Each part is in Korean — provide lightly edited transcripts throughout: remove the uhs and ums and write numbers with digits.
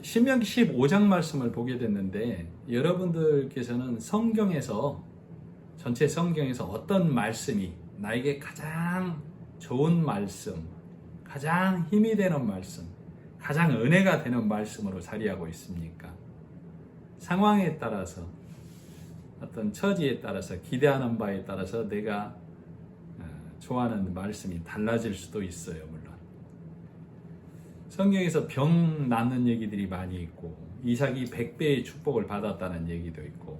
신명기 15장 말씀을 보게 됐는데 여러분들께서는 성경에서 전체 성경에서 어떤 말씀이 나에게 가장 좋은 말씀, 가장 힘이 되는 말씀, 가장 은혜가 되는 말씀으로 자리하고 있습니까? 상황에 따라서 어떤 처지에 따라서 기대하는 바에 따라서 내가 좋아하는 말씀이 달라질 수도 있어요. 물론 성경에서 병 낫는 얘기들이 많이 있고 이삭이 100배의 축복을 받았다는 얘기도 있고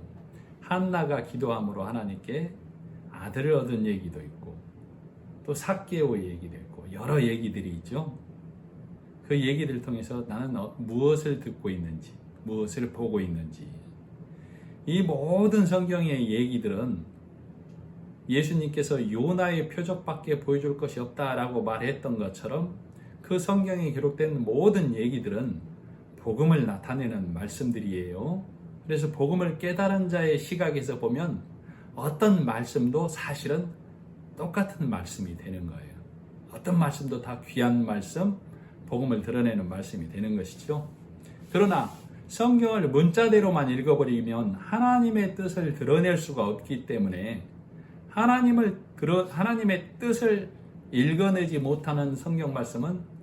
한나가 기도함으로 하나님께 아들을 얻은 얘기도 있고 또 삭개오의 얘기도 있고 여러 얘기들이 있죠. 그 얘기들을 통해서 나는 무엇을 듣고 있는지 무엇을 보고 있는지 이 모든 성경의 얘기들은 예수님께서 요나의 표적밖에 보여줄 것이 없다라고 말했던 것처럼 그 성경에 기록된 모든 얘기들은 복음을 나타내는 말씀들이에요. 그래서 복음을 깨달은 자의 시각에서 보면 어떤 말씀도 사실은 똑같은 말씀이 되는 거예요. 어떤 말씀도 다 귀한 말씀, 복음을 드러내는 말씀이 되는 것이죠. 그러나 성경을 문자대로만 읽어버리면 하나님의 뜻을 드러낼 수가 없기 때문에 하나님의 뜻을 읽어내지 못하는 성경 말씀은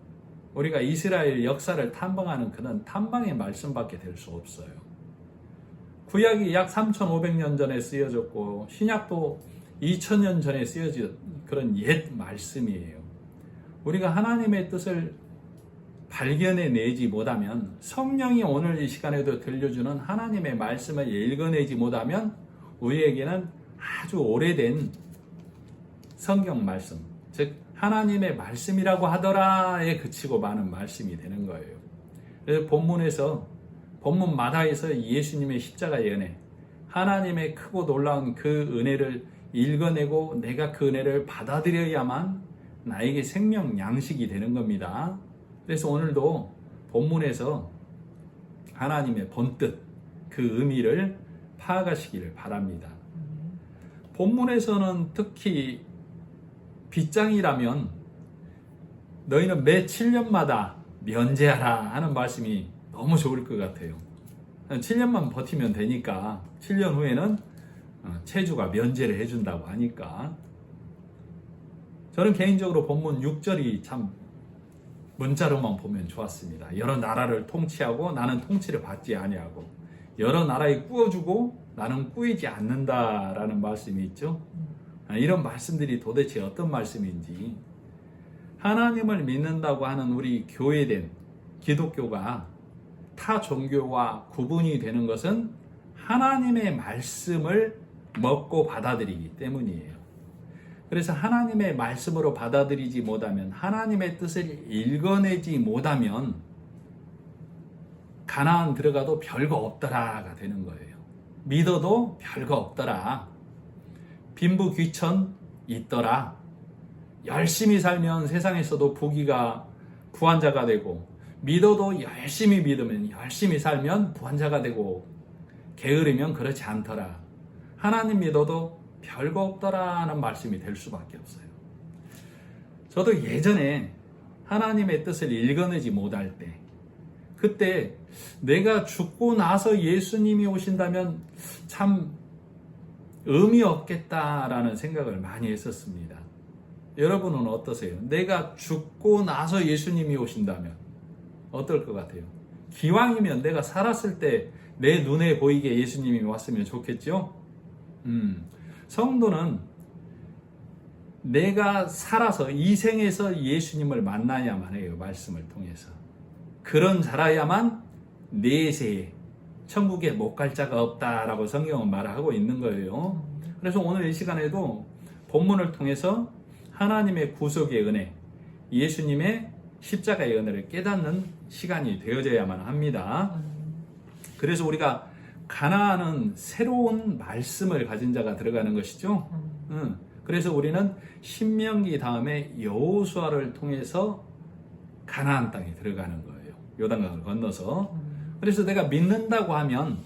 우리가 이스라엘 역사를 탐방하는 그런 탐방의 말씀밖에 될 수 없어요. 구약이 약 3,500년 전에 쓰여졌고 신약도 2,000년 전에 쓰여진 그런 옛 말씀이에요. 우리가 하나님의 뜻을 발견해내지 못하면 성령이 오늘 이 시간에도 들려주는 하나님의 말씀을 읽어내지 못하면 우리에게는 아주 오래된 성경 말씀, 즉 하나님의 말씀이라고 하더라에 그치고 마는 말씀이 되는 거예요. 그래서 본문마다에서 예수님의 십자가의 은혜, 하나님의 크고 놀라운 그 은혜를 읽어내고 내가 그 은혜를 받아들여야만 나에게 생명 양식이 되는 겁니다. 그래서 오늘도 본문에서 하나님의 본뜻, 그 의미를 파악하시기를 바랍니다. 본문에서는 특히 빗장이라면 너희는 매 7년마다 면제하라 하는 말씀이 너무 좋을 것 같아요. 7년만 버티면 되니까 7년 후에는 체주가 면제를 해준다고 하니까 저는 개인적으로 본문 6절이 참 문자로만 보면 좋았습니다. 여러 나라를 통치하고 나는 통치를 받지 아니하고 여러 나라에 꾸어주고 나는 꾸이지 않는다라는 말씀이 있죠. 이런 말씀들이 도대체 어떤 말씀인지 하나님을 믿는다고 하는 우리 교회된 기독교가 타 종교와 구분이 되는 것은 하나님의 말씀을 먹고 받아들이기 때문이에요. 그래서 하나님의 말씀으로 받아들이지 못하면 하나님의 뜻을 읽어내지 못하면 가나안 들어가도 별거 없더라가 되는 거예요. 믿어도 별거 없더라. 빈부귀천 있더라. 열심히 살면 세상에서도 부한자가 되고 믿어도 열심히 믿으면 열심히 살면 부한자가 되고 게으르면 그렇지 않더라. 하나님 믿어도 별거 없더라는 말씀이 될 수밖에 없어요. 저도 예전에 하나님의 뜻을 읽어내지 못할 때 그때 내가 죽고 나서 예수님이 오신다면 참 의미 없겠다라는 생각을 많이 했었습니다. 여러분은 어떠세요? 내가 죽고 나서 예수님이 오신다면 어떨 것 같아요? 기왕이면 내가 살았을 때 내 눈에 보이게 예수님이 왔으면 좋겠죠? 성도는 내가 살아서 이 생에서 예수님을 만나야만 해요. 말씀을 통해서. 그런 자라야만 내세에 천국에 못 갈 자가 없다라고 성경은 말하고 있는 거예요. 그래서 오늘 이 시간에도 본문을 통해서 하나님의 구속의 은혜, 예수님의 십자가의 은혜를 깨닫는 시간이 되어져야만 합니다. 그래서 우리가 가나안은 새로운 말씀을 가진 자가 들어가는 것이죠. 그래서 우리는 신명기 다음에 여호수아를 통해서 가나안 땅에 들어가는 거예요. 요단강을 건너서. 그래서 내가 믿는다고 하면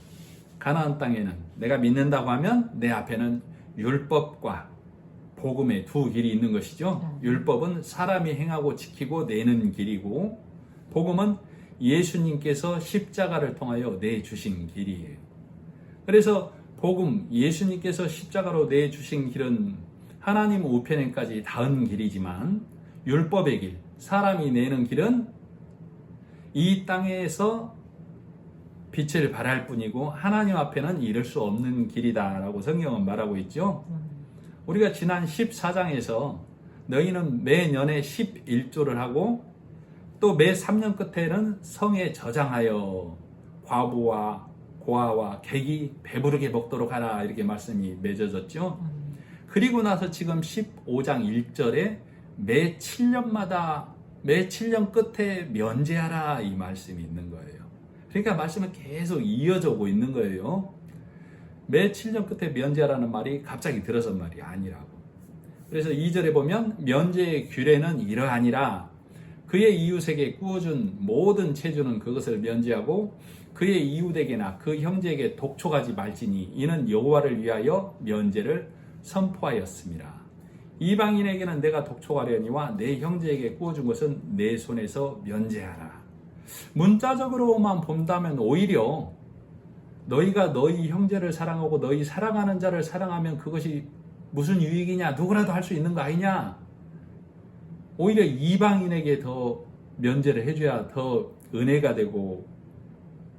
가나안 땅에는 내가 믿는다고 하면 내 앞에는 율법과 복음의 두 길이 있는 것이죠. 율법은 사람이 행하고 지키고 내는 길이고 복음은 예수님께서 십자가를 통하여 내주신 길이에요. 그래서 복음, 예수님께서 십자가로 내주신 길은 하나님 우편에까지 닿은 길이지만 율법의 길, 사람이 내는 길은 이 땅에서 빛을 발할 뿐이고 하나님 앞에는 이를 수 없는 길이다라고 성경은 말하고 있죠. 우리가 지난 14장에서 너희는 매년에 11조를 하고 또 매 3년 끝에는 성에 저장하여 과부와 고아와 객이 배부르게 먹도록 하라 이렇게 말씀이 맺어졌죠. 그리고 나서 지금 15장 1절에 매 7년마다 매 7년 끝에 면제하라 이 말씀이 있는 거예요. 그러니까 말씀은 계속 이어져 오고 있는 거예요. 매 7년 끝에 면제하라는 말이 갑자기 들어선 말이 아니라고. 그래서 2절에 보면 면제의 규례는 이러하니라. 그의 이웃에게 꾸어준 모든 체주는 그것을 면제하고 그의 이웃에게나 그 형제에게 독촉하지 말지니 이는 여호와를 위하여 면제를 선포하였습니다. 이방인에게는 내가 독촉하려니와 내 형제에게 꾸어준 것은 내 손에서 면제하라. 문자적으로만 본다면 오히려 너희가 너희 형제를 사랑하고 너희 사랑하는 자를 사랑하면 그것이 무슨 유익이냐, 누구라도 할 수 있는 거 아니냐. 오히려 이방인에게 더 면제를 해줘야 더 은혜가 되고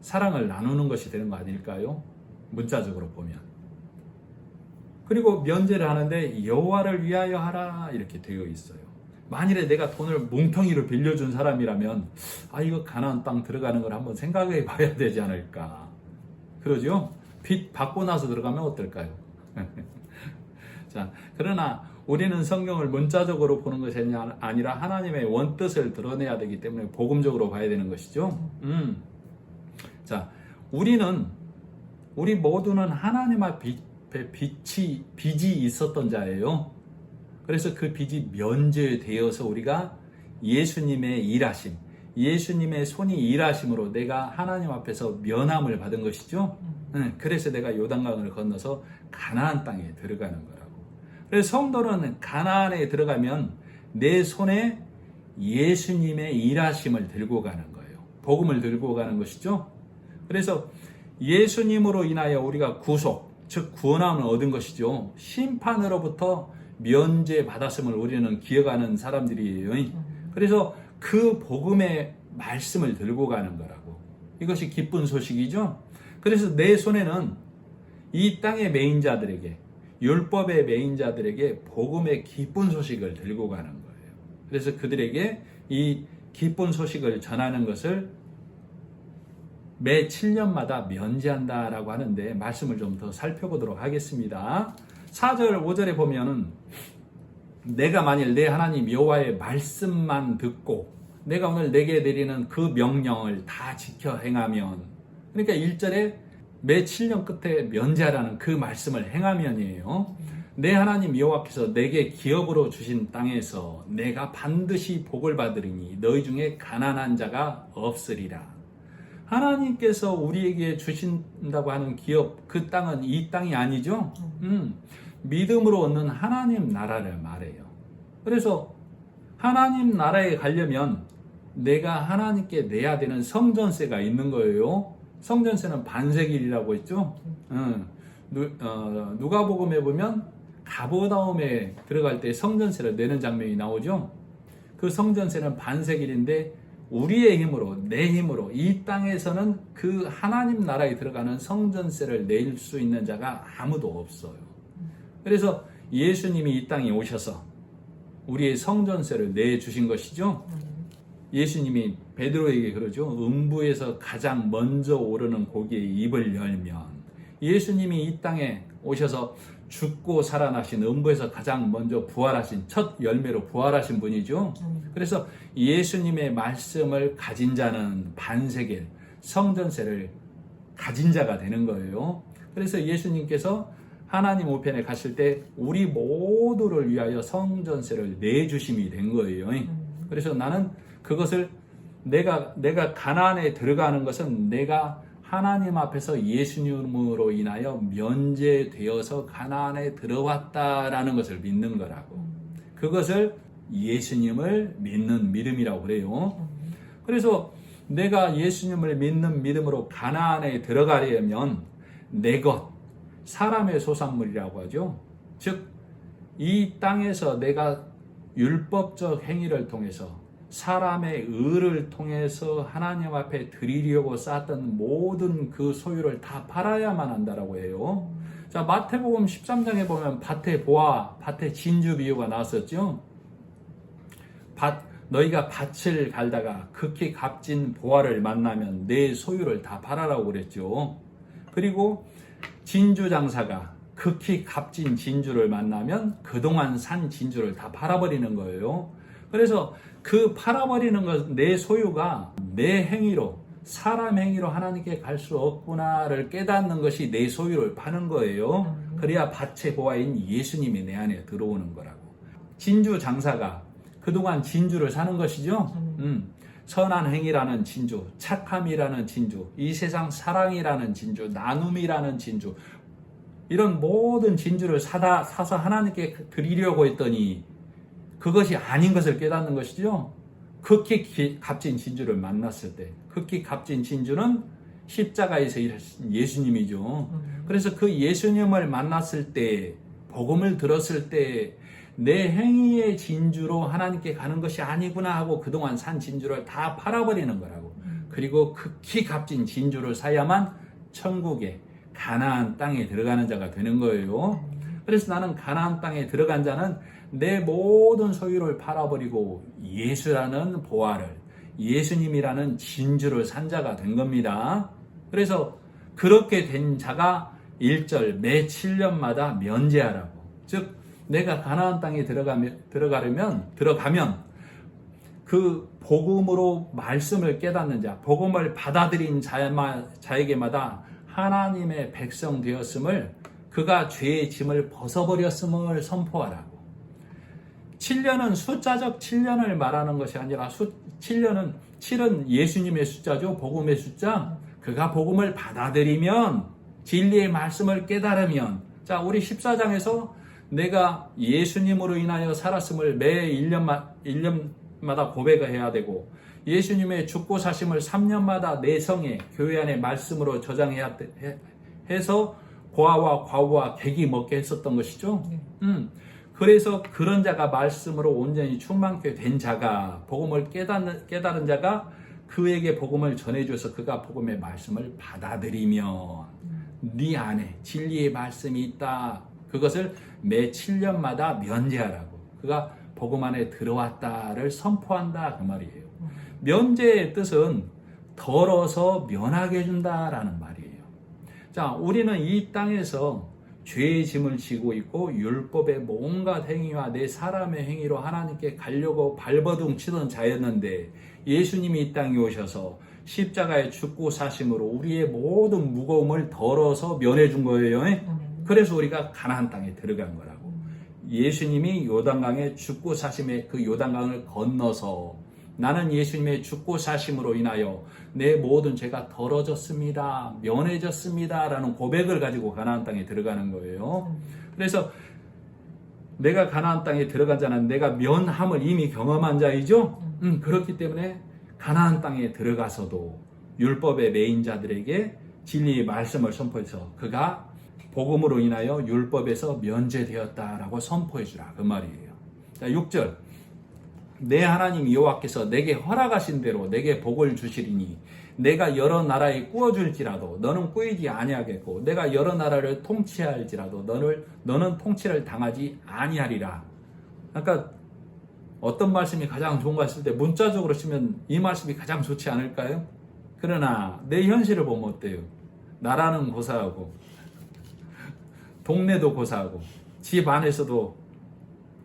사랑을 나누는 것이 되는 거 아닐까요? 문자적으로 보면. 그리고 면제를 하는데 여호와를 위하여 하라 이렇게 되어 있어요. 만일에 내가 돈을 뭉텅이로 빌려준 사람이라면 이거 가나안 땅 들어가는 걸 한번 생각해 봐야 되지 않을까. 그러죠? 빚 받고 나서 들어가면 어떨까요? 자, 그러나 우리는 성경을 문자적으로 보는 것이 아니라 하나님의 원뜻을 드러내야 되기 때문에 복음적으로 봐야 되는 것이죠. 자, 우리 모두는 하나님 앞에 빚이 있었던 자예요. 그래서 그 빚이 면제되어서 우리가 예수님의 일하심, 예수님의 손이 일하심으로 내가 하나님 앞에서 면함을 받은 것이죠. 그래서 내가 요단강을 건너서 가나안 땅에 들어가는 거라고. 그래서 성도는 가나안에 들어가면 내 손에 예수님의 일하심을 들고 가는 거예요. 복음을 들고 가는 것이죠. 그래서 예수님으로 인하여 우리가 구속, 즉 구원함을 얻은 것이죠. 심판으로부터 면제받았음을 우리는 기억하는 사람들이에요. 그래서 그 복음의 말씀을 들고 가는 거라고. 이것이 기쁜 소식이죠. 그래서 내 손에는 이 땅의 매인자들에게, 율법의 매인자들에게 복음의 기쁜 소식을 들고 가는 거예요. 그래서 그들에게 이 기쁜 소식을 전하는 것을 매 7년마다 면제한다라고 하는데 말씀을 좀 더 살펴보도록 하겠습니다. 4절, 5절에 보면은 내가 만일 내 하나님 여호와의 말씀만 듣고 내가 오늘 내게 내리는 그 명령을 다 지켜 행하면, 그러니까 1절에 매 7년 끝에 면제하라는 그 말씀을 행하면이에요. 내 하나님 여호와께서 내게 기업으로 주신 땅에서 내가 반드시 복을 받으리니 너희 중에 가난한 자가 없으리라. 하나님께서 우리에게 주신다고 하는 기업, 그 땅은 이 땅이 아니죠. 믿음으로 얻는 하나님 나라를 말해요. 그래서 하나님 나라에 가려면 내가 하나님께 내야 되는 성전세가 있는 거예요. 성전세는 반세길이라고 했죠. 누가복음에 보면 가버나움에 들어갈 때 성전세를 내는 장면이 나오죠. 그 성전세는 반세길인데 우리의 힘으로, 내 힘으로 이 땅에서는 그 하나님 나라에 들어가는 성전세를 낼 수 있는 자가 아무도 없어요. 그래서 예수님이 이 땅에 오셔서 우리의 성전세를 내주신 것이죠. 예수님이 베드로에게 그러죠. 음부에서 가장 먼저 오르는 고기의 입을 열면, 예수님이 이 땅에 오셔서 죽고 살아나신, 음부에서 가장 먼저 부활하신, 첫 열매로 부활하신 분이죠. 그래서 예수님의 말씀을 가진 자는 반세겔, 성전세를 가진 자가 되는 거예요. 그래서 예수님께서 하나님 우편에 가실 때 우리 모두를 위하여 성전세를 내주심이 된 거예요. 그래서 나는 그것을 내가 가나안에 들어가는 것은 내가 하나님 앞에서 예수님으로 인하여 면제되어서 가나안에 들어왔다라는 것을 믿는 거라고. 그것을 예수님을 믿는 믿음이라고 그래요. 그래서 내가 예수님을 믿는 믿음으로 가나안에 들어가려면 내 것, 사람의 소산물이라고 하죠. 즉, 이 땅에서 내가 율법적 행위를 통해서 사람의 의를 통해서 하나님 앞에 드리려고 쌓았던 모든 그 소유를 다 팔아야만 한다라고 해요. 자, 마태복음 13장에 보면 밭의 보화, 밭의 진주 비유가 나왔었죠. 너희가 밭을 갈다가 극히 값진 보화를 만나면 내 소유를 다 팔아라고 그랬죠. 그리고 진주 장사가 극히 값진 진주를 만나면 그동안 산 진주를 다 팔아버리는 거예요. 그래서 그 팔아버리는 것, 내 소유가 내 행위로, 사람 행위로 하나님께 갈 수 없구나를 깨닫는 것이 내 소유를 파는 거예요. 그래야 밭의 보화인 예수님이 내 안에 들어오는 거라고. 진주 장사가 그동안 진주를 사는 것이죠. 선한 행위라는 진주, 착함이라는 진주, 이 세상 사랑이라는 진주, 나눔이라는 진주, 이런 모든 진주를 사서 하나님께 드리려고 했더니 그것이 아닌 것을 깨닫는 것이죠. 극히 값진 진주를 만났을 때, 극히 값진 진주는 십자가에서 일하신 예수님이죠. 그래서 그 예수님을 만났을 때, 복음을 들었을 때 내 행위의 진주로 하나님께 가는 것이 아니구나 하고 그동안 산 진주를 다 팔아버리는 거라고. 그리고 극히 값진 진주를 사야만 천국에, 가나안 땅에 들어가는 자가 되는 거예요. 그래서 나는 가나안 땅에 들어간 자는 내 모든 소유를 팔아버리고 예수라는 보화를, 예수님이라는 진주를 산 자가 된 겁니다. 그래서 그렇게 된 자가 1절 매 7년마다 면제하라고. 즉 내가 가나안 땅에 들어가면 그 복음으로 말씀을 깨닫는 자, 복음을 받아들인 자에게마다 하나님의 백성 되었음을, 그가 죄의 짐을 벗어버렸음을 선포하라고. 7년은 숫자적 7년을 말하는 것이 아니라 7은 예수님의 숫자죠. 복음의 숫자. 그가 복음을 받아들이면, 진리의 말씀을 깨달으면, 자, 우리 14장에서 내가 예수님으로 인하여 살았음을 매 1년마다 고백을 해야 되고, 예수님의 죽고 사심을 3년마다 내 성에, 교회 안에 말씀으로 저장해야 해서 고아와 과부와 객이 먹게 했었던 것이죠. 그래서 그런 자가 말씀으로 온전히 충만케 된 자가, 복음을 깨달은 자가 그에게 복음을 전해줘서 그가 복음의 말씀을 받아들이면 네 안에 진리의 말씀이 있다. 그것을 매 7년마다 면제하라고. 그가 복음 안에 들어왔다를 선포한다 그 말이에요. 면제의 뜻은 덜어서 면하게 해준다라는 말이에요. 자, 우리는 이 땅에서 죄의 짐을 지고 있고 율법의 온갖 행위와 내 사람의 행위로 하나님께 가려고 발버둥 치던 자였는데, 예수님이 이 땅에 오셔서 십자가에 죽고 사심으로 우리의 모든 무거움을 덜어서 면해 준 거예요. 그래서 우리가 가나안 땅에 들어간 거라고. 예수님이 요단강에 죽고 사심의 그 요단강을 건너서 나는 예수님의 죽고 사심으로 인하여 내 모든 죄가 덜어졌습니다, 면해졌습니다 라는 고백을 가지고 가나안 땅에 들어가는 거예요. 그래서 내가 가나안 땅에 들어간 자는 내가 면함을 이미 경험한 자이죠. 그렇기 때문에 가나안 땅에 들어가서도 율법의 매인 자들에게 진리의 말씀을 선포해서 그가 복음으로 인하여 율법에서 면제되었다라고 선포해 주라 그 말이에요. 자, 6절 내 하나님 여호와께서 내게 허락하신 대로 내게 복을 주시리니 내가 여러 나라에 꾸어줄지라도 너는 꾸이지 아니하겠고 내가 여러 나라를 통치할지라도 너는 통치를 당하지 아니하리라. 그러니까 어떤 말씀이 가장 좋은가 했을 때 문자적으로 쓰면 이 말씀이 가장 좋지 않을까요? 그러나 내 현실을 보면 어때요? 나라는 고사하고 동네도 고사하고 집 안에서도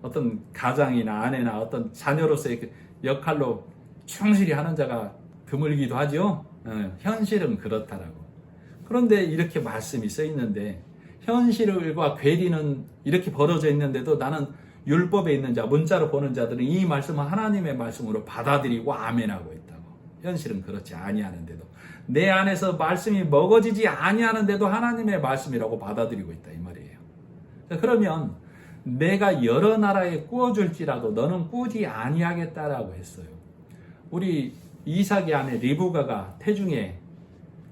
어떤 가장이나 아내나 어떤 자녀로서의 그 역할로 충실히 하는 자가 드물기도 하죠. 현실은 그렇다라고. 그런데 이렇게 말씀이 써 있는데 현실과 괴리는 이렇게 벌어져 있는데도 나는 율법에 있는 자, 문자로 보는 자들은 이 말씀을 하나님의 말씀으로 받아들이고 아멘하고 있다고. 현실은 그렇지 아니하는데도 내 안에서 말씀이 먹어지지 아니하는데도 하나님의 말씀이라고 받아들이고 있다 이 말이에요. 그러면 내가 여러 나라에 꾸어줄지라도 너는 꾸지 아니하겠다라고 했어요. 우리 이삭의 아내 리브가가 태중에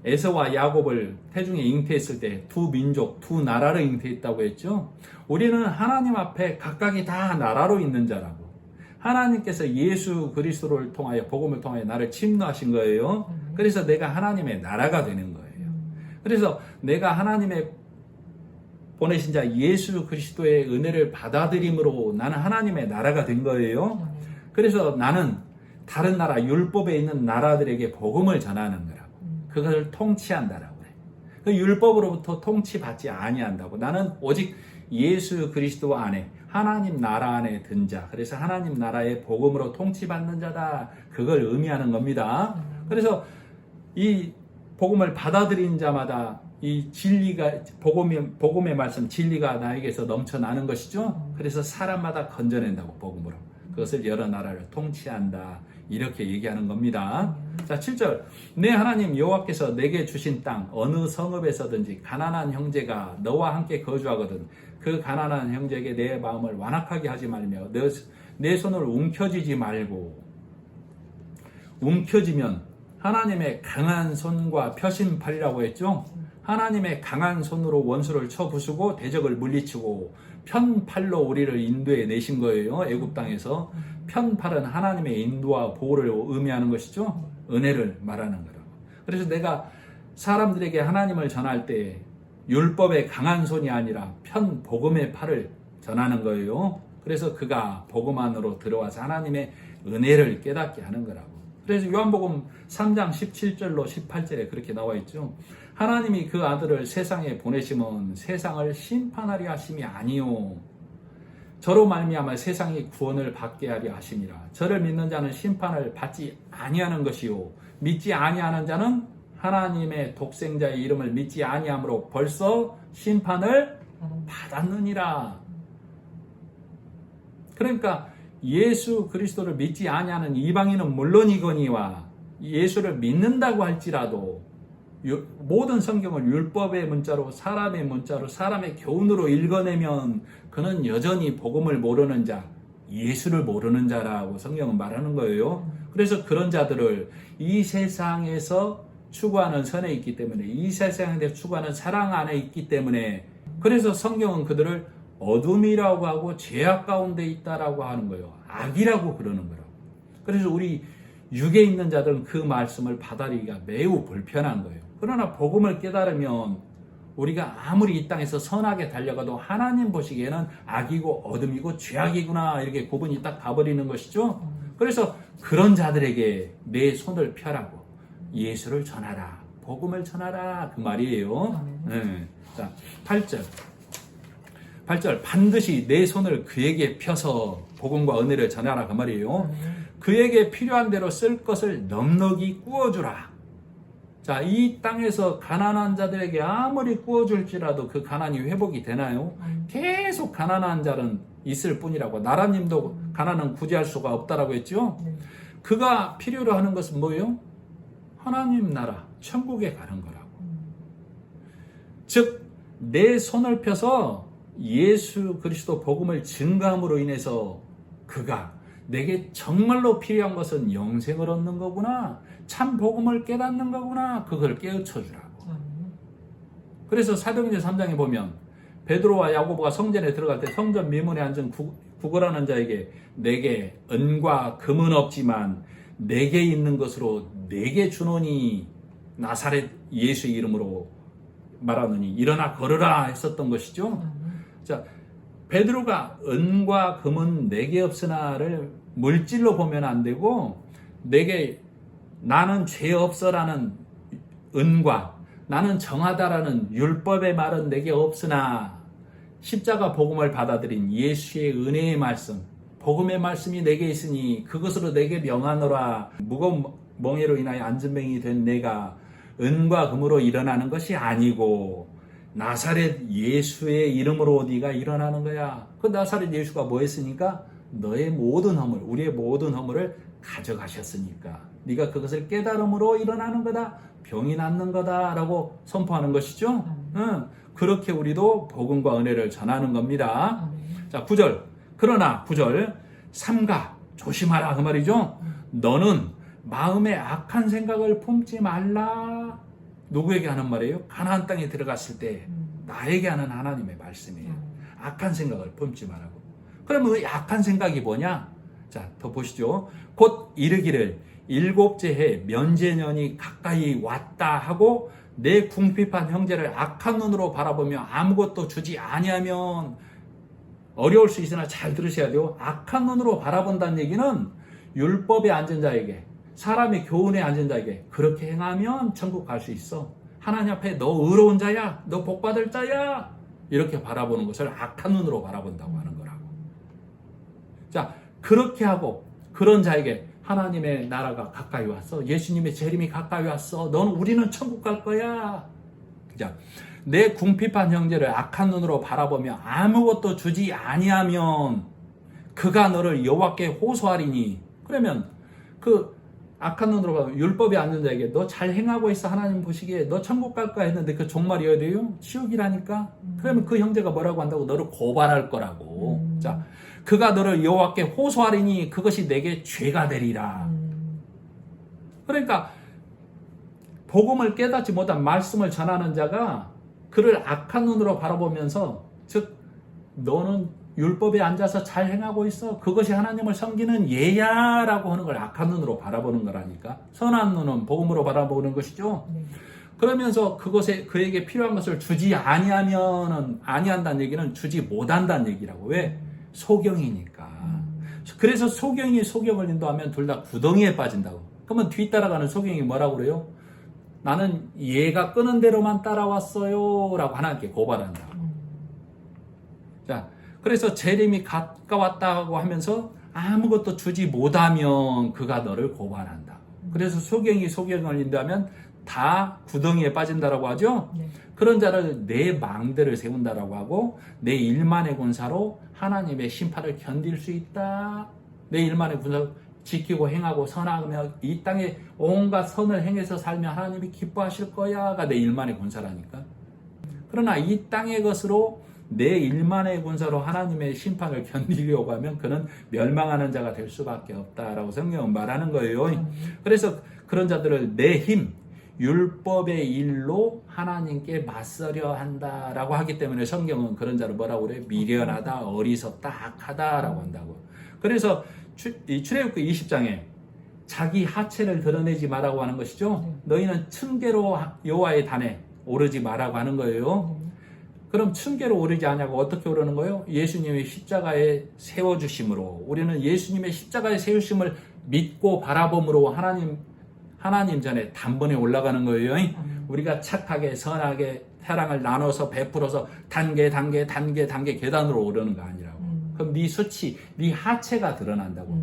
에서와 야곱을 태중에 잉태했을 때 두 민족, 두 나라를 잉태했다고 했죠. 우리는 하나님 앞에 각각이 다 나라로 있는 자라고. 하나님께서 예수 그리스도를 통하여 복음을 통하여 나를 침노하신 거예요. 그래서 내가 하나님의 나라가 되는 거예요. 그래서 내가 하나님의 보내신 자 예수 그리스도의 은혜를 받아들임으로 나는 하나님의 나라가 된 거예요. 그래서 나는 다른 나라, 율법에 있는 나라들에게 복음을 전하는 거라고. 그것을 통치한다라고 해. 그 율법으로부터 통치받지 아니한다고. 나는 오직 예수 그리스도 안에, 하나님 나라 안에 든 자, 그래서 하나님 나라의 복음으로 통치받는 자다. 그걸 의미하는 겁니다. 그래서 이 복음을 받아들인 자마다 이 진리가, 복음의 말씀, 진리가 나에게서 넘쳐나는 것이죠. 그래서 사람마다 건져낸다고, 복음으로. 그것을 여러 나라를 통치한다. 이렇게 얘기하는 겁니다. 자, 7절. 내 하나님 여호와께서 내게 주신 땅 어느 성읍에서든지 가난한 형제가 너와 함께 거주하거든 그 가난한 형제에게 내 마음을 완악하게 하지 말며 내 손을 움켜쥐지 말고. 움켜쥐면 하나님의 강한 손과 표심팔이라고 했죠. 하나님의 강한 손으로 원수를 쳐 부수고 대적을 물리치고 편팔로 우리를 인도해 내신 거예요. 애굽 땅에서. 편팔은 하나님의 인도와 보호를 의미하는 것이죠. 은혜를 말하는 거라고. 그래서 내가 사람들에게 하나님을 전할 때 율법의 강한 손이 아니라 복음의 팔을 전하는 거예요. 그래서 그가 복음 안으로 들어와서 하나님의 은혜를 깨닫게 하는 거라고. 그래서 요한복음 3장 17절로 18절에 그렇게 나와 있죠. 하나님이 그 아들을 세상에 보내심은 세상을 심판하려 하심이 아니요 저로 말미암아 세상이 구원을 받게 하려 하심이라. 저를 믿는 자는 심판을 받지 아니하는 것이요 믿지 아니하는 자는 하나님의 독생자의 이름을 믿지 아니함으로 벌써 심판을 받았느니라. 그러니까 예수 그리스도를 믿지 아니하는 이방인은 물론이거니와 예수를 믿는다고 할지라도 모든 성경을 율법의 문자로, 사람의 문자로, 사람의 교훈으로 읽어내면 그는 여전히 복음을 모르는 자, 예수를 모르는 자라고 성경은 말하는 거예요. 그래서 그런 자들을 이 세상에서 추구하는 선에 있기 때문에, 이 세상에서 추구하는 사랑 안에 있기 때문에, 그래서 성경은 그들을 어둠이라고 하고 죄악 가운데 있다라고 하는 거예요. 악이라고 그러는 거라고. 그래서 우리 육에 있는 자들은 그 말씀을 받아들이기가 매우 불편한 거예요. 그러나 복음을 깨달으면 우리가 아무리 이 땅에서 선하게 달려가도 하나님 보시기에는 악이고 어둠이고 죄악이구나 이렇게 구분이 딱 가버리는 것이죠. 그래서 그런 자들에게 내 손을 펴라고 예수를 전하라, 복음을 전하라 그 말이에요. 네. 자, 8절 반드시 내 손을 그에게 펴서 복음과 은혜를 전하라 그 말이에요. 그에게 필요한 대로 쓸 것을 넉넉히 구워주라. 자, 이 땅에서 가난한 자들에게 아무리 구워줄지라도 그 가난이 회복이 되나요? 계속 가난한 자는 있을 뿐이라고. 나라님도 가난은 구제할 수가 없다라고 했죠. 그가 필요로 하는 것은 뭐예요? 하나님 나라, 천국에 가는 거라고. 즉, 내 손을 펴서 예수 그리스도 복음을 증거함으로 인해서 그가 내게 정말로 필요한 것은 영생을 얻는 거구나, 참 복음을 깨닫는 거구나, 그걸 깨우쳐 주라고. 그래서 사도행전 3장에 보면 베드로와 야고보가 성전에 들어갈 때 성전 미문에 앉은 구걸하는 자에게 내게 은과 금은 없지만 내게 있는 것으로 내게 주노니 나사렛 예수 이름으로 말하느니 일어나 걸으라 했었던 것이죠. 자, 베드로가 은과 금은 내게 없으나를 물질로 보면 안 되고, 내게 나는 죄 없어라는 은과 나는 정하다라는 율법의 말은 내게 없으나 십자가 복음을 받아들인 예수의 은혜의 말씀, 복음의 말씀이 내게 있으니 그것으로 내게 명하노라. 무거운 멍에로 인하여 앉은뱅이 된 내가 은과 금으로 일어나는 것이 아니고 나사렛 예수의 이름으로 네가 일어나는 거야. 그 나사렛 예수가 뭐 했으니까? 너의 모든 허물, 우리의 모든 허물을 가져가셨으니까 네가 그것을 깨달음으로 일어나는 거다, 병이 낫는 거다 라고 선포하는 것이죠. 그렇게 우리도 복음과 은혜를 전하는 겁니다. 자, 9절. 그러나 9절 삼가 조심하라 그 말이죠. 너는 마음에 악한 생각을 품지 말라. 누구에게 하는 말이에요? 가나안 땅에 들어갔을 때 나에게 하는 하나님의 말씀이에요. 악한 생각을 품지 말라고. 그러면 그 악한 생각이 뭐냐? 자, 더 보시죠. 곧 이르기를 일곱째 해 면제년이 가까이 왔다 하고 내 궁핍한 형제를 악한 눈으로 바라보며 아무것도 주지 아니하면, 어려울 수 있으나 잘 들으셔야 돼요. 악한 눈으로 바라본다는 얘기는 율법에 앉은 자에게, 사람의 교훈에 앉은 자에게 그렇게 행하면 천국 갈 수 있어. 하나님 앞에 너 의로운 자야, 너 복받을 자야, 이렇게 바라보는 것을 악한 눈으로 바라본다고 하는 거라고. 자, 그렇게 하고 그런 자에게 하나님의 나라가 가까이 왔어. 예수님의 재림이 가까이 왔어. 우리는 천국 갈 거야. 자, 내 궁핍한 형제를 악한 눈으로 바라보며 아무것도 주지 아니하면 그가 너를 여호와께 호소하리니. 그러면 그 악한 눈으로 봐도 율법에 앉는 자에게 너 잘 행하고 있어, 하나님 보시기에 너 천국 갈까 했는데 그 종말이어야 돼요? 지옥이라니까. 그러면 그 형제가 뭐라고 한다고? 너를 고발할 거라고. 자, 그가 너를 여호와께 호소하리니 그것이 내게 죄가 되리라. 그러니까 복음을 깨닫지 못한 말씀을 전하는 자가 그를 악한 눈으로 바라보면서, 즉 너는 율법에 앉아서 잘 행하고 있어, 그것이 하나님을 섬기는 예야라고 하는 걸 악한 눈으로 바라보는 거라니까. 선한 눈은 복음으로 바라보는 것이죠. 그러면서 그것에 그에게 필요한 것을 주지 아니한다는 얘기는 주지 못한다는 얘기라고. 왜? 소경이니까. 그래서 소경이 소경을 인도하면 둘 다 구덩이에 빠진다고. 그러면 뒤따라가는 소경이 뭐라고 그래요? 나는 얘가 끄는 대로만 따라왔어요 라고 하나님께 고발한다고. 자, 그래서 재림이 가까웠다고 하면서 아무것도 주지 못하면 그가 너를 고발한다. 그래서 소경이 소경을 인도하면 다 구덩이에 빠진다라고 하죠. 네. 그런 자를 내 망대를 세운다라고 하고, 내 일만의 군사로 하나님의 심판을 견딜 수 있다. 내 일만의 군사로 지키고 행하고 선하며 이 땅에 온갖 선을 행해서 살며 하나님이 기뻐하실 거야가 내 일만의 군사라니까. 그러나 이 땅의 것으로 내 일만의 군사로 하나님의 심판을 견디려고 하면 그는 멸망하는 자가 될 수밖에 없다라고 성경은 말하는 거예요. 그래서 그런 자들을 내 힘, 율법의 일로 하나님께 맞서려 한다라고 하기 때문에 성경은 그런 자를 뭐라고 그래요? 미련하다, 어리석다, 악하다라고 한다고. 그래서 이 출애굽기 20장에 자기 하체를 드러내지 말라고 하는 것이죠. 너희는 층계로 여호와의 단에 오르지 말라고 하는 거예요. 그럼 층계로 오르지 않냐고 어떻게 오르는 거예요? 예수님의 십자가에 세워주심으로. 우리는 예수님의 십자가에 세우심을 믿고 바라봄으로 하나님 전에 단번에 올라가는 거예요. 우리가 착하게 선하게 사랑을 나눠서 베풀어서 단계 계단으로 오르는 거 아니라고. 그럼 네 수치, 네 하체가 드러난다고.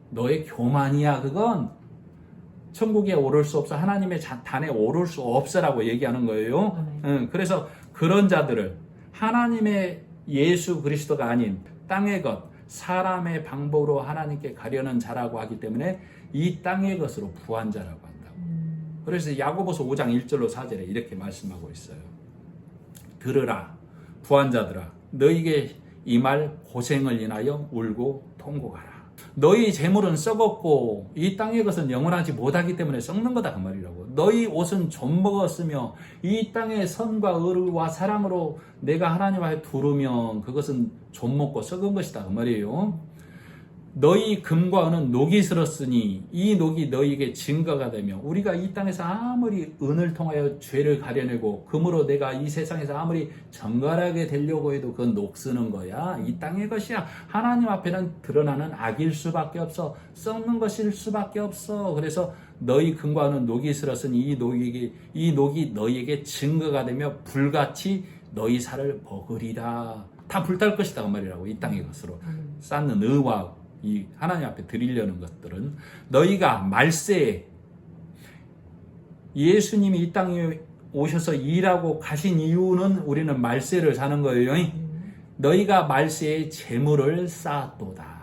너의 교만이야. 그건 천국에 오를 수 없어. 하나님의 단에 오를 수 없어라고 얘기하는 거예요. 그래서 그런 자들을 하나님의 예수 그리스도가 아닌 땅의 것, 사람의 방법으로 하나님께 가려는 자라고 하기 때문에 이 땅의 것으로 부한 자라고 한다고. 그래서 야고보서 5장 1절로 4절에 이렇게 말씀하고 있어요. 들으라 부한 자들아, 너희에게 이 말 고생을 인하여 울고 통곡하라. 너희 재물은 썩었고 이 땅의 것은 영원하지 못하기 때문에 썩는 거다 그 말이라고. 너희 옷은 좀 먹었으며 이 땅의 선과 의와 사랑으로 내가 하나님 앞에 두르면 그것은 좀 먹고 썩은 것이다 그 말이에요. 너희 금과 은은 녹이 슬었으니 이 녹이 너희에게 증거가 되며, 우리가 이 땅에서 아무리 은을 통하여 죄를 가려내고 금으로 내가 이 세상에서 아무리 정갈하게 되려고 해도 그건 녹쓰는 거야. 이 땅의 것이야. 하나님 앞에는 드러나는 악일 수밖에 없어. 썩는 것일 수밖에 없어. 그래서 너희 금과 은은 녹이 슬었으니 이 녹이 너희에게 증거가 되며 불같이 너희 살을 먹으리라. 다 불탈 것이다 그 말이라고. 이 땅의 것으로 쌓는 의와 이 하나님 앞에 드리려는 것들은. 너희가 말세에 예수님이 이 땅에 오셔서 일하고 가신 이유는 우리는 말세를 사는 거예요. 너희가 말세에 재물을 쌓았도다.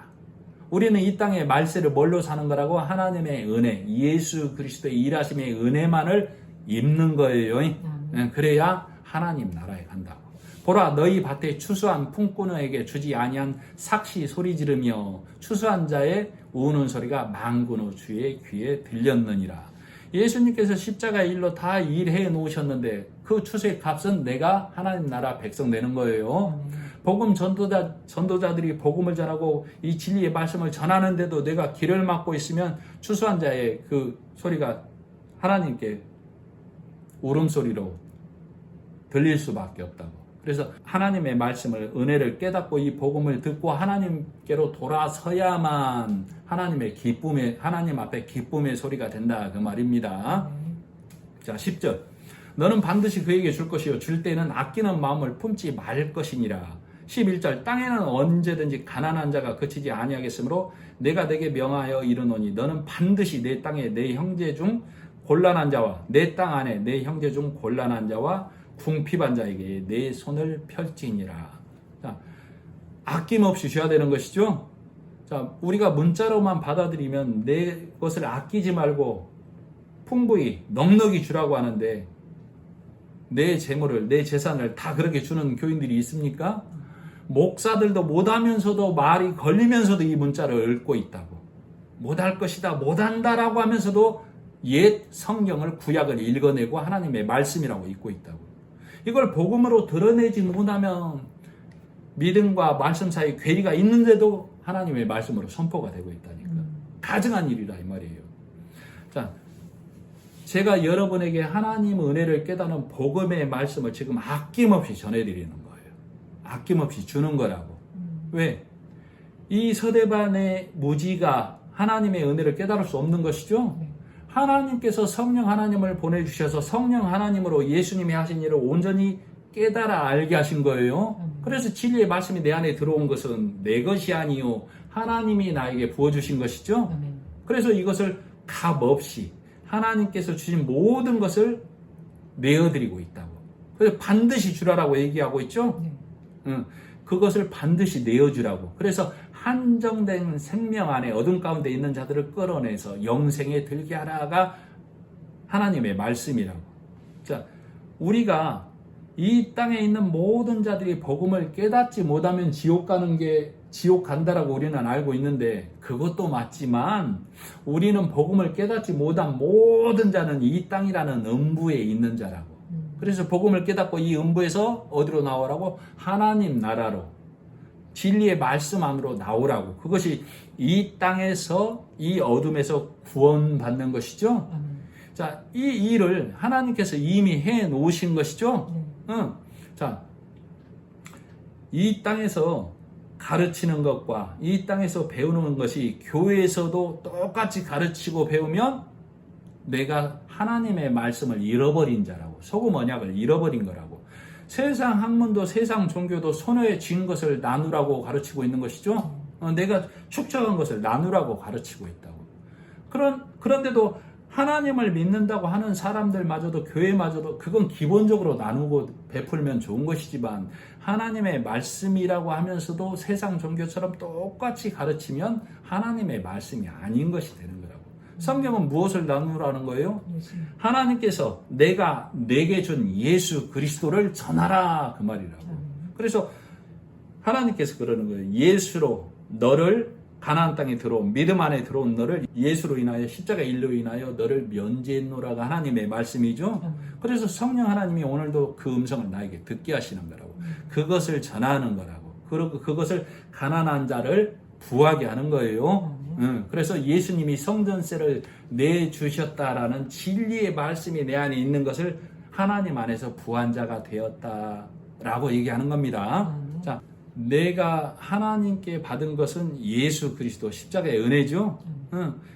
우리는 이 땅에 말세를 뭘로 사는 거라고? 하나님의 은혜, 예수 그리스도의 일하심의 은혜만을 입는 거예요. 그래야 하나님 나라에 간다고. 보라 너희 밭에 추수한 품꾼에게 주지 아니한 삭시 소리 지르며 추수한 자의 우는 소리가 망군의 주의 귀에 들렸느니라. 예수님께서 십자가의 일로 다 일해 놓으셨는데 그 추수의 값은 내가 하나님 나라 백성 내는 거예요. 복음 전도자들이 복음을 전하고 이 진리의 말씀을 전하는데도 내가 길을 막고 있으면 추수한 자의 그 소리가 하나님께 울음소리로 들릴 수밖에 없다고. 그래서 하나님의 말씀을 은혜를 깨닫고 이 복음을 듣고 하나님께로 돌아서야만 하나님 앞에 기쁨의 소리가 된다 그 말입니다. 자 10절 너는 반드시 그에게 줄 것이요 줄 때는 아끼는 마음을 품지 말 것이니라. 11절 땅에는 언제든지 가난한 자가 그치지 아니하겠으므로 내가 내게 명하여 이르노니 너는 반드시 내 땅에 내 형제 중 곤란한 자와 내 땅 안에 내 형제 중 곤란한 자와 궁핍한 자에게 내 손을 펼지니라. 자, 아낌없이 줘야 되는 것이죠. 자, 우리가 문자로만 받아들이면 내 것을 아끼지 말고 풍부히 넉넉히 주라고 하는데 내 재물을 내 재산을 다 그렇게 주는 교인들이 있습니까? 목사들도 못하면서도 말이 걸리면서도 이 문자를 읽고 있다고. 못할 것이다 못한다라고 하면서도 옛 성경을 구약을 읽어내고 하나님의 말씀이라고 읽고 있다고. 이걸 복음으로 드러내지 못하면 믿음과 말씀 사이에 괴리가 있는데도 하나님의 말씀으로 선포가 되고 있다니까. 가증한 일이다 이 말이에요. 자, 제가 여러분에게 하나님 은혜를 깨닫는 복음의 말씀을 지금 아낌없이 전해드리는 거예요. 아낌없이 주는 거라고. 왜? 이 서대반의 무지가 하나님의 은혜를 깨달을 수 없는 것이죠. 하나님께서 성령 하나님을 보내주셔서 성령 하나님으로 예수님이 하신 일을 온전히 깨달아 알게 하신 거예요. 그래서 진리의 말씀이 내 안에 들어온 것은 내 것이 아니요 하나님이 나에게 부어주신 것이죠. 그래서 이것을 값없이 하나님께서 주신 모든 것을 내어드리고 있다고. 그래서 반드시 주라라고 얘기하고 있죠. 그것을 반드시 내어주라고. 그래서 한정된 생명 안에 어둠 가운데 있는 자들을 끌어내서 영생에 들게 하라가 하나님의 말씀이라고. 자, 우리가 이 땅에 있는 모든 자들이 복음을 깨닫지 못하면 지옥 간다라고 우리는 알고 있는데 그것도 맞지만 우리는 복음을 깨닫지 못한 모든 자는 이 땅이라는 음부에 있는 자라고. 그래서 복음을 깨닫고 이 음부에서 어디로 나오라고? 하나님 나라로. 진리의 말씀 안으로 나오라고. 그것이 이 땅에서 이 어둠에서 구원받는 것이죠. 자, 이 일을 하나님께서 이미 해 놓으신 것이죠. 자, 이 땅에서 가르치는 것과 이 땅에서 배우는 것이 교회에서도 똑같이 가르치고 배우면 내가 하나님의 말씀을 잃어버린 자라고. 소금 언약을 잃어버린 거라고. 세상 학문도 세상 종교도 손에 쥔 것을 나누라고 가르치고 있는 것이죠. 내가 축적한 것을 나누라고 가르치고 있다고. 그런데도 하나님을 믿는다고 하는 사람들마저도 교회마저도 그건 기본적으로 나누고 베풀면 좋은 것이지만 하나님의 말씀이라고 하면서도 세상 종교처럼 똑같이 가르치면 하나님의 말씀이 아닌 것이 되는 거라고. 성경은 무엇을 나누라는 거예요? 하나님께서 내가 내게 준 예수 그리스도를 전하라 그 말이라고. 그래서 하나님께서 그러는 거예요. 예수로 너를 가나안 땅에 들어온 믿음 안에 들어온 너를 예수로 인하여 십자가 일로 인하여 너를 면제했노라가 하나님의 말씀이죠. 그래서 성령 하나님이 오늘도 그 음성을 나에게 듣게 하시는 거라고. 그것을 전하는 거라고. 그리고 그것을 가난한 자를 부하게 하는 거예요. 그래서 예수님이 성전세를 내주셨다라는 진리의 말씀이 내 안에 있는 것을 하나님 안에서 부한 자가 되었다라고 얘기하는 겁니다. 자, 내가 하나님께 받은 것은 예수 그리스도 십자가의 은혜죠.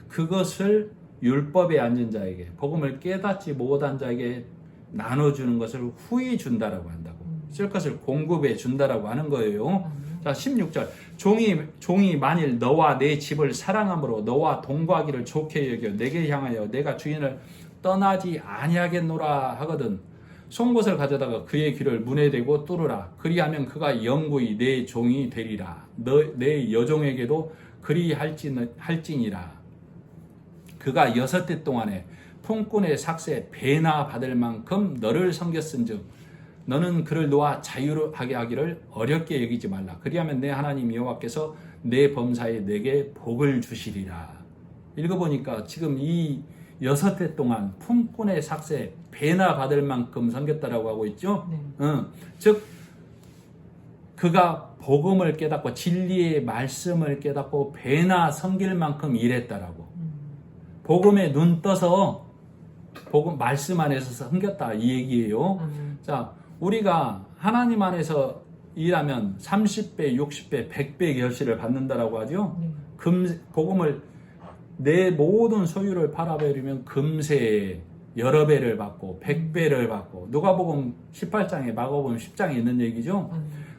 그것을 율법에 앉은 자에게 복음을 깨닫지 못한 자에게 나눠주는 것을 후히 준다라고 한다고. 쓸 것을 공급해 준다라고 하는 거예요. 자, 16절. 종이 만일 너와 내 집을 사랑함으로 너와 동거하기를 좋게 여겨 내게 향하여 내가 주인을 떠나지 아니하겠노라 하거든 송곳을 가져다가 그의 귀를 문에 대고 뚫으라. 그리하면 그가 영구히 내 종이 되리라. 내 여종에게도 그리할지니라. 그가 6해 동안에 품꾼의 삭세 배나 받을 만큼 너를 섬겼은즉 너는 그를 놓아 자유하게 하기를 어렵게 여기지 말라. 그리하면 내 하나님 여호와께서 내 범사에 내게 복을 주시리라. 읽어보니까 지금 이 6해 동안 품꾼의 삭새 배나 받을 만큼 섬겼다라고 하고 있죠. 즉 그가 복음을 깨닫고 진리의 말씀을 깨닫고 배나 섬길 만큼 일했다라고. 복음에 눈 떠서 복음 말씀 안에서 섬겼다 이 얘기예요. 자, 우리가 하나님 안에서 일하면 30배, 60배, 100배 결실을 받는다라고 하죠. 복음을 내 모든 소유를 팔아버리면 금세 여러 배를 받고 100배를 받고 누가복음 18장에 마가복음 10장에 있는 얘기죠.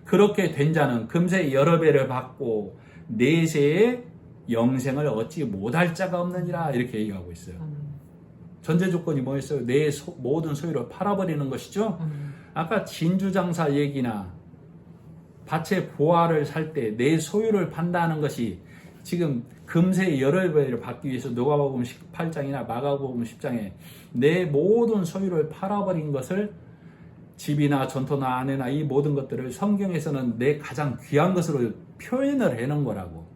그렇게 된 자는 금세 여러 배를 받고 내세에 영생을 얻지 못할 자가 없느니라 이렇게 얘기하고 있어요. 전제 조건이 뭐였어요? 내 모든 소유를 팔아버리는 것이죠. 아까 진주장사 얘기나 밭의 보화를 살 때 내 소유를 판다는 것이 지금 금세 여러 배를 받기 위해서 누가복음 18장이나 마가복음 10장에 내 모든 소유를 팔아버린 것을 집이나 전토나 아내나 이 모든 것들을 성경에서는 내 가장 귀한 것으로 표현을 해놓은 거라고.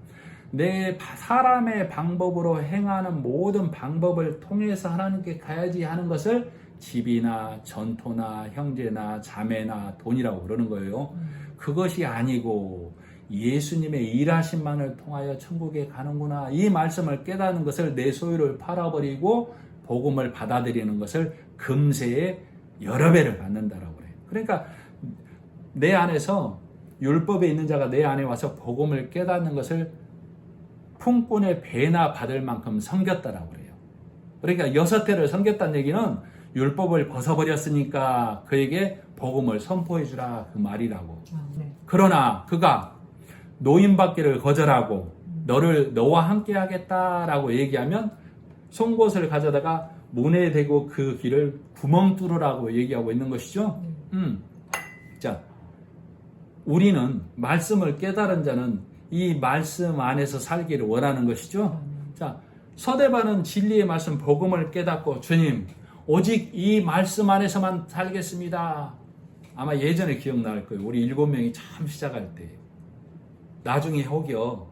내 사람의 방법으로 행하는 모든 방법을 통해서 하나님께 가야지 하는 것을 집이나 전토나 형제나 자매나 돈이라고 그러는 거예요. 그것이 아니고 예수님의 일하심만을 통하여 천국에 가는구나. 이 말씀을 깨닫는 것을 내 소유를 팔아버리고 복음을 받아들이는 것을 금세에 여러 배를 받는다라고 그래요. 그러니까 내 안에서 율법에 있는 자가 내 안에 와서 복음을 깨닫는 것을 품꾼의 배나 받을 만큼 섬겼다라고 그래요. 그러니까 6해를 섬겼다는 얘기는 율법을 벗어버렸으니까 그에게 복음을 선포해 주라 그 말이라고. 그러나 그가 노임받기를 거절하고 너와 함께 하겠다라고 얘기하면 송곳을 가져다가 문에 대고 그 길을 구멍 뚫으라고 얘기하고 있는 것이죠. 자, 우리는 말씀을 깨달은 자는 이 말씀 안에서 살기를 원하는 것이죠. 자, 서대반은 진리의 말씀 복음을 깨닫고 주님 오직 이 말씀 안에서만 살겠습니다. 아마 예전에 기억날 거예요. 우리 7명이 처음 시작할 때. 나중에 혹여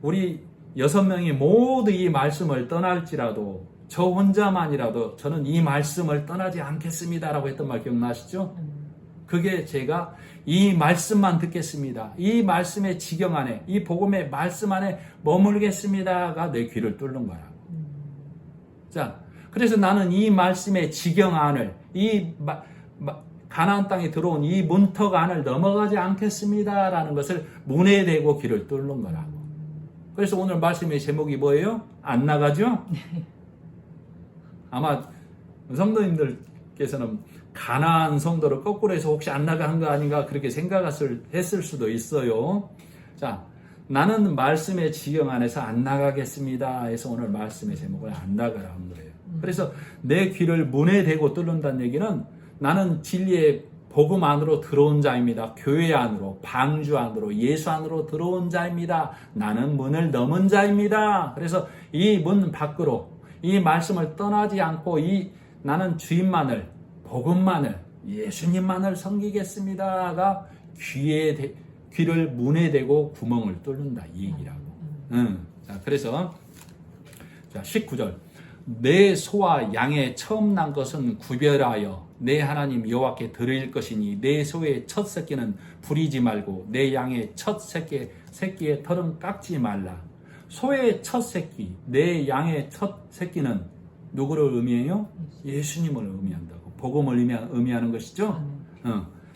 우리 6명이 모두 이 말씀을 떠날지라도 저 혼자만이라도 저는 이 말씀을 떠나지 않겠습니다라고 했던 말 기억나시죠? 그게 제가 이 말씀만 듣겠습니다. 이 말씀의 지경 안에 이 복음의 말씀 안에 머물겠습니다가 내 귀를 뚫는 거라고. 자, 그래서 나는 이 말씀의 지경 안을 이 가나안 땅에 들어온 이 문턱 안을 넘어가지 않겠습니다라는 것을 문에 대고 귀를 뚫는 거라고. 그래서 오늘 말씀의 제목이 뭐예요? 안 나가죠? 아마 성도님들께서는 가나안 성도를 거꾸로 해서 혹시 안 나가는 거 아닌가 그렇게 생각했을 수도 있어요. 자, 나는 말씀의 지경 안에서 안 나가겠습니다 해서 오늘 말씀의 제목을 안 나가라는 거예요. 그래서 내 귀를 문에 대고 뚫는다는 얘기는 나는 진리의 복음 안으로 들어온 자입니다. 교회 안으로, 방주 안으로, 예수 안으로 들어온 자입니다. 나는 문을 넘은 자입니다. 그래서 이 문 밖으로 이 말씀을 떠나지 않고 나는 주님만을, 복음만을, 예수님만을 섬기겠습니다가 귀를 문에 대고 구멍을 뚫는다 이 얘기라고. 자, 그래서 자, 19절. 내 소와 양의 처음 난 것은 구별하여 내 하나님 여호와께 드릴 것이니 내 소의 첫 새끼는 부리지 말고 내 양의 첫 새끼의 털은 깎지 말라. 소의 첫 새끼, 내 양의 첫 새끼는 누구를 의미해요? 예수님을 의미한다고. 복음을 의미하는 것이죠.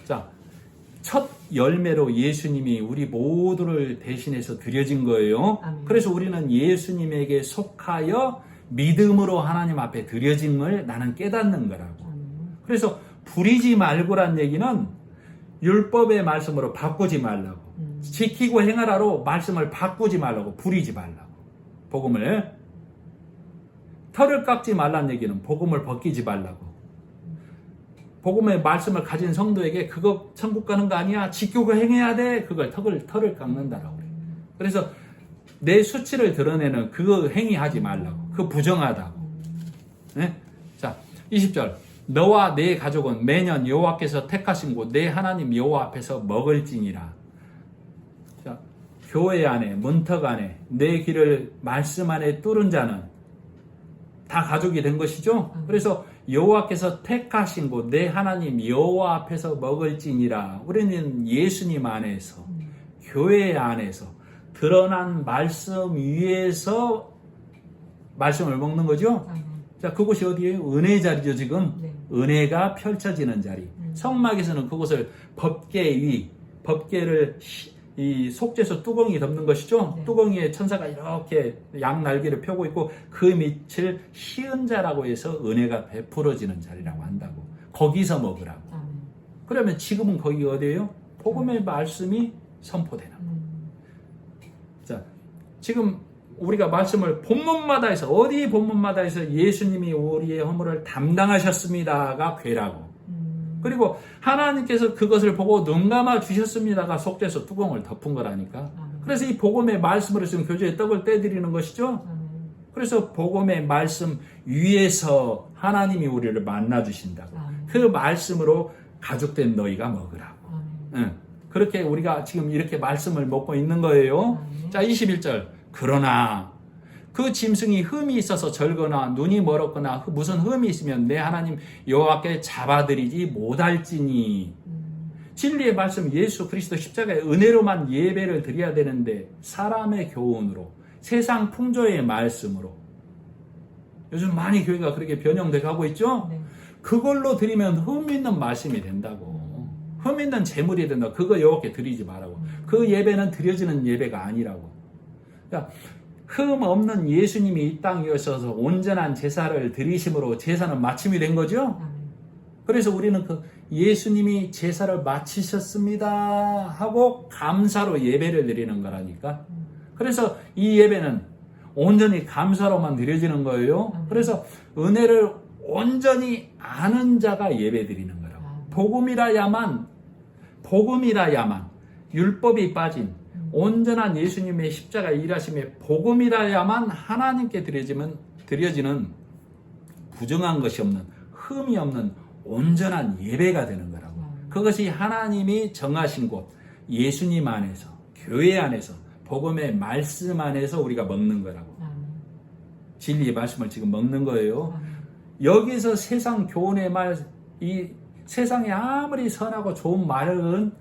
자, 첫 열매로 예수님이 우리 모두를 대신해서 드려진 거예요. 그래서 우리는 예수님에게 속하여 믿음으로 하나님 앞에 드려짐을 나는 깨닫는 거라고. 그래서 부리지 말고란 얘기는 율법의 말씀으로 바꾸지 말라고. 지키고 행하라로 말씀을 바꾸지 말라고. 부리지 말라고. 복음을. 털을 깎지 말란 얘기는 복음을 벗기지 말라고. 복음의 말씀을 가진 성도에게 그거 천국 가는 거 아니야. 지키고 행해야 돼. 그걸 털을 깎는다라고. 그래서 내 수치를 드러내는 그거 행위하지 말라고. 그거 부정하다고. 네? 자, 20절. 너와 네 가족은 매년 여호와께서 택하신 곳 내 하나님 여호와 앞에서 먹을지니라. 자, 교회 안에, 문턱 안에, 내 길을 말씀 안에 뚫은 자는 다 가족이 된 것이죠. 그래서 여호와께서 택하신 곳 내 하나님 여호와 앞에서 먹을지니라. 우리는 예수님 안에서, 교회 안에서 드러난 말씀 위에서 말씀을 먹는 거죠. 자, 그곳이 어디예요? 은혜 자리죠, 지금. 네. 은혜가 펼쳐지는 자리. 성막에서는 그곳을 법궤 위, 법궤를 이 속죄소 뚜껑이 덮는 것이죠. 네. 뚜껑이에 천사가 이렇게 양 날개를 펴고 있고 그 밑을 씌은 자라고 해서 은혜가 베풀어지는 자리라고 한다고. 거기서 먹으라고. 그러면 지금은 거기 어디예요? 복음의 말씀이 선포되는 거. 자, 지금 우리가 말씀을 본문마다 해서 어디 본문마다 해서 예수님이 우리의 허물을 담당하셨습니다가 괴라고. 그리고 하나님께서 그것을 보고 눈 감아 주셨습니다가 속죄소 뚜껑을 덮은 거라니까. 그래서 이 복음의 말씀으로 지금 교제에 떡을 떼드리는 것이죠. 그래서 복음의 말씀 위에서 하나님이 우리를 만나 주신다고. 그 말씀으로 가족된 너희가 먹으라고. 그렇게 우리가 지금 이렇게 말씀을 먹고 있는 거예요. 자, 21절. 그러나 그 짐승이 흠이 있어서 절거나 눈이 멀었거나 무슨 흠이 있으면 내 하나님 여호와께 잡아들이지 못할지니. 진리의 말씀 예수 그리스도 십자가의 은혜로만 예배를 드려야 되는데 사람의 교훈으로, 세상 풍조의 말씀으로, 요즘 많이 교회가 그렇게 변형돼 가고 있죠. 네. 그걸로 드리면 흠 있는 말씀이 된다고. 흠 있는 제물이 된다고. 그거 여호와께 드리지 말라고. 그 예배는 드려지는 예배가 아니라고. 그러니까 흠 없는 예수님이 이 땅에 오셔서 온전한 제사를 드리심으로 제사는 마침이 된 거죠. 그래서 우리는 그 예수님이 제사를 마치셨습니다 하고 감사로 예배를 드리는 거라니까. 그래서 이 예배는 온전히 감사로만 드려지는 거예요. 그래서 은혜를 온전히 아는 자가 예배 드리는 거라고. 복음이라야만 율법이 빠진 온전한 예수님의 십자가 일하심의 복음이라야만 하나님께 드려지는 부정한 것이 없는, 흠이 없는 온전한 예배가 되는 거라고. 그것이 하나님이 정하신 곳, 예수님 안에서, 교회 안에서, 복음의 말씀 안에서 우리가 먹는 거라고. 진리의 말씀을 지금 먹는 거예요. 여기서 세상 교훈의 말, 이 세상에 아무리 선하고 좋은 말은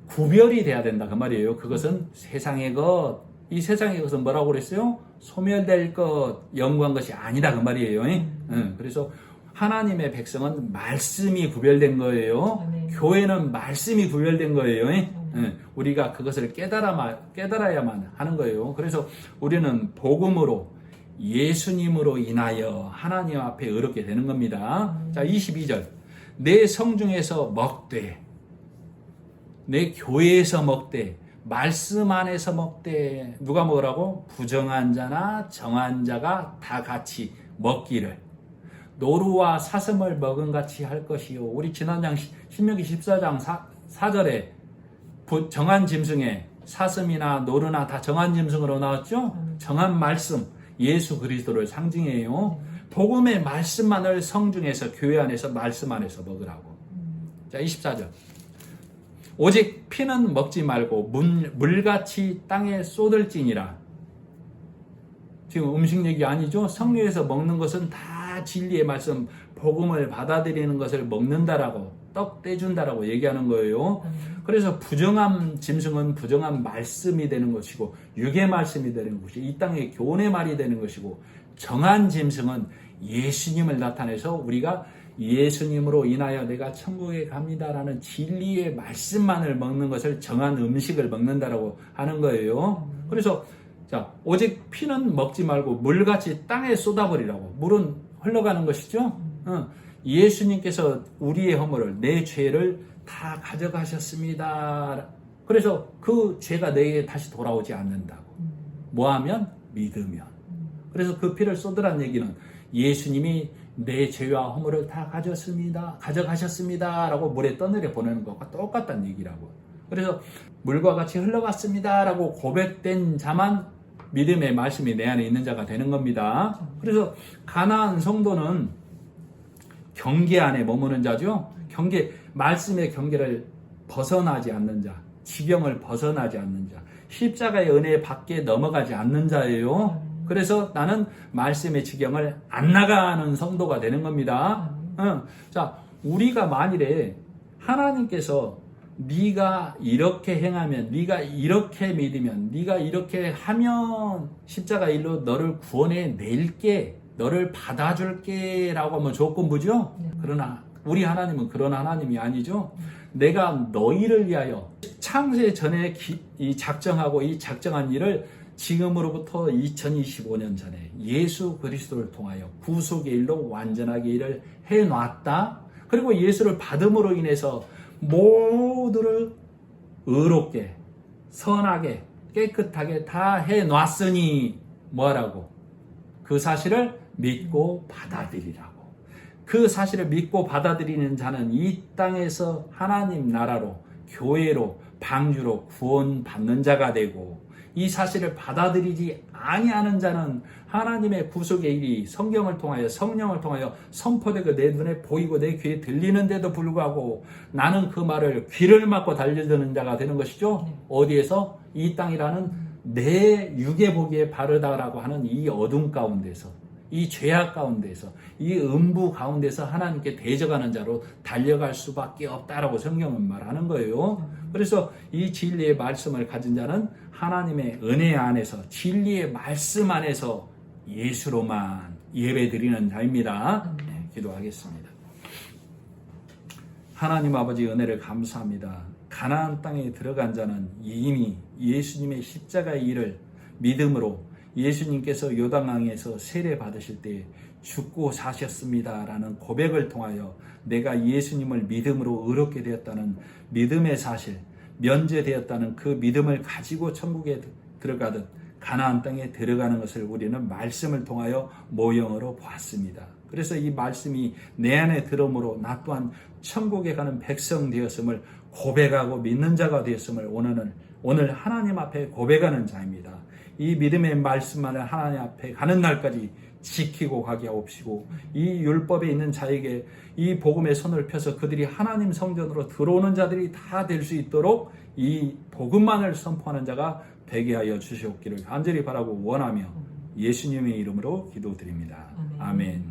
구별이 돼야 된다 그 말이에요. 그것은 세상의 것, 이 세상의 것은 뭐라고 그랬어요? 소멸될 것, 영구한 것이 아니다 그 말이에요. 그래서 하나님의 백성은 말씀이 구별된 거예요. 교회는 말씀이 구별된 거예요. 우리가 그것을 깨달아야만 하는 거예요. 그래서 우리는 복음으로, 예수님으로 인하여 하나님 앞에 의롭게 되는 겁니다. 자, 22절. 내 성중에서 먹되, 내 교회에서 먹되, 말씀 안에서 먹되. 누가 먹으라고? 부정한 자나 정한 자가 다 같이 먹기를 노루와 사슴을 먹은 같이 할 것이요. 우리 지난장 신명기 14장 4절에 정한 짐승에 사슴이나 노루나 다 정한 짐승으로 나왔죠. 정한 말씀, 예수 그리스도를 상징해요. 복음의 말씀만을 성중에서, 교회 안에서, 말씀 안에서 먹으라고. 자, 24절. 오직 피는 먹지 말고 물같이 땅에 쏟을지니라. 지금 음식 얘기 아니죠? 성령에서 먹는 것은 다 진리의 말씀, 복음을 받아들이는 것을 먹는다라고, 떡 떼준다라고 얘기하는 거예요. 그래서 부정한 짐승은 부정한 말씀이 되는 것이고, 육의 말씀이 되는 것이고, 이 땅의 교훈의 말이 되는 것이고, 정한 짐승은 예수님을 나타내서 우리가 예수님으로 인하여 내가 천국에 갑니다라는 진리의 말씀만을 먹는 것을 정한 음식을 먹는다라고 하는 거예요. 그래서 자, 오직 피는 먹지 말고 물같이 땅에 쏟아버리라고. 물은 흘러가는 것이죠. 예수님께서 우리의 허물을, 내 죄를 다 가져가셨습니다. 그래서 그 죄가 내게 다시 돌아오지 않는다고. 뭐하면? 믿으면. 그래서 그 피를 쏟으란 얘기는 예수님이 내 죄와 허물을 다 가져가셨습니다 라고 물에 떠내려 보내는 것과 똑같다는 얘기라고. 그래서 물과 같이 흘러갔습니다 라고 고백된 자만 믿음의 말씀이 내 안에 있는 자가 되는 겁니다. 그래서 가나안 성도는 경계 안에 머무는 자죠. 말씀의 경계를 벗어나지 않는 자, 지경을 벗어나지 않는 자, 십자가의 은혜 밖에 넘어가지 않는 자예요. 그래서 나는 말씀의 지경을 안 나가는 성도가 되는 겁니다. 자, 우리가 만일에 하나님께서 네가 이렇게 행하면, 네가 이렇게 믿으면, 네가 이렇게 하면 십자가 일로 너를 구원해 낼게, 너를 받아줄게 라고 하면 조건부죠. 그러나 우리 하나님은 그런 하나님이 아니죠. 내가 너희를 위하여 창세 전에 이 작정하고 이 작정한 일을 지금으로부터 2025년 전에 예수 그리스도를 통하여 구속의 일로 완전하게 일을 해놨다. 그리고 예수를 받음으로 인해서 모두를 의롭게, 선하게, 깨끗하게 다 해놨으니 뭐하라고? 그 사실을 믿고 받아들이라고. 그 사실을 믿고 받아들이는 자는 이 땅에서 하나님 나라로, 교회로, 방주로 구원받는 자가 되고, 이 사실을 받아들이지 아니하는 자는 하나님의 구속의 일이 성경을 통하여, 성령을 통하여 선포되고 내 눈에 보이고 내 귀에 들리는데도 불구하고 나는 그 말을 귀를 막고 달려드는 자가 되는 것이죠. 어디에서? 이 땅이라는 내 육에 보기에 바르다라고 하는 이 어둠 가운데서, 이 죄악 가운데서, 이 음부 가운데서 하나님께 대적하는 자로 달려갈 수밖에 없다라고 성경은 말하는 거예요. 그래서 이 진리의 말씀을 가진 자는 하나님의 은혜 안에서, 진리의 말씀 안에서 예수로만 예배드리는 자입니다. 네, 기도하겠습니다. 하나님 아버지 은혜를 감사합니다. 가나안 땅에 들어간 자는 이미 예수님의 십자가의 일을 믿음으로, 예수님께서 요단강에서 세례 받으실 때 죽고 사셨습니다 라는 고백을 통하여 내가 예수님을 믿음으로 의롭게 되었다는 믿음의 사실, 면제되었다는 그 믿음을 가지고 천국에 들어가듯 가나안 땅에 들어가는 것을 우리는 말씀을 통하여 모형으로 보았습니다. 그래서 이 말씀이 내 안에 들어오므로 나 또한 천국에 가는 백성 되었음을 고백하고 믿는 자가 되었음을 오늘 하나님 앞에 고백하는 자입니다. 이 믿음의 말씀만을 하나님 앞에 가는 날까지 지키고 가게 하옵시고, 이 율법에 있는 자에게 이 복음의 손을 펴서 그들이 하나님 성전으로 들어오는 자들이 다 될 수 있도록 이 복음만을 선포하는 자가 되게 하여 주시옵기를 간절히 바라고 원하며 예수님의 이름으로 기도드립니다. 아멘.